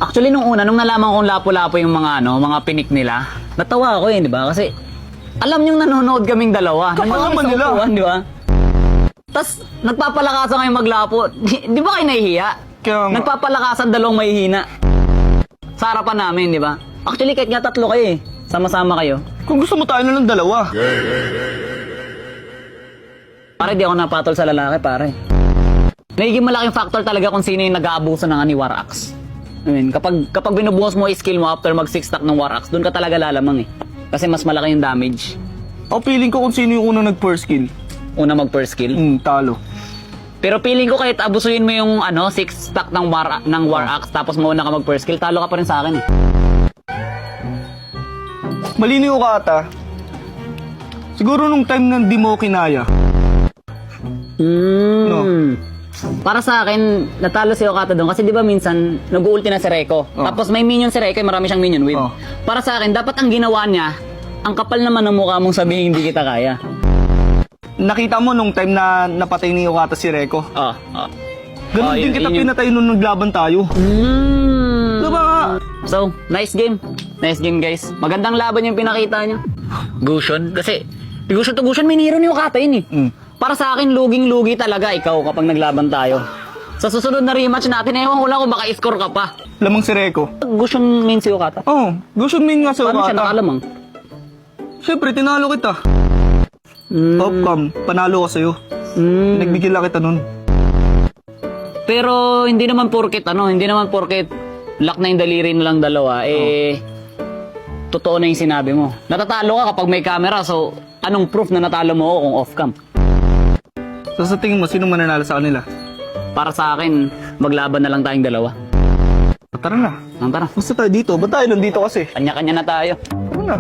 Actually, nung nalaman kong lapo-lapo yung mga pinik nila, natawa ako di ba? Kasi, alam niyong nanonood kaming dalawa. Kapal Nanonood naman sa nila. upuan, di ba? Tapos, nagpapalakasan kayo maglapo. Di ba kayo nahihiya? Kaya nga. Nagpapalakasan dalawang mahihina. Sa harapan namin, di ba? Actually, kahit nga tatlo kayo sama-sama kayo. Kung gusto mo tayo na lang dalawa. Pare, di ako napatol sa lalaki, pare. Nagiging malaking factor talaga kung sino yung nag-aabuso ng ni War Axe. I mean, kapag binubuhos mo yung skill mo after mag 6 stack ng War Axe, doon ka talaga lalamang Kasi mas malaki yung damage. O feeling ko kung sino yung unang nag-first kill. Una mag first skill. Talo. Pero feeling ko kahit abusuin mo yung 6 stack ng War Axe tapos mauna ka mag first skill, talo ka pa rin sa akin Malinaw ka ata. Siguro nung time na di mo kinaya. No. Para sa akin, natalo si Okata doon kasi di ba minsan nag-ulti na si Reiko. Tapos may minion si Reiko, marami siyang minion wave. Para sa akin, dapat ang ginawa niya, ang kapal naman ng mukha mong sabihin hindi kita kaya. Nakita mo nung time na napatay ni Okata si Reko. Ganun din kita pinatay nung naglaban tayo. Diba nga? So, nice game. Nice game, guys. Magandang laban yung pinakita niya. Gushon. Kasi, Gushon to Gushon, may niro ni Okata yun Para sa akin, luging-lugi talaga ikaw kapag naglaban tayo. Sa susunod na rematch natin, ewan ko lang kung baka i-score ka pa. Lamang si Reko. Gushon main si Okata. Gusto min nga si Paano siya Okata. nakalamang? Siyempre, tinalo kita. Outcome, panalo ko sa'yo. Nagbigil lang kita nun. Pero hindi naman porket lock na yung daliri nilang dalawa, totoo na yung sinabi mo. Natatalo ka kapag may camera, so anong proof na natalo mo ako kung off-cam? So sa tingin mo, sino mananalo sa kanila? Para sa akin, maglaban na lang tayong dalawa. Tara na. Tara, Basta tayo dito. Ba't tayo nandito kasi? kanya-kanya na tayo. Tara na.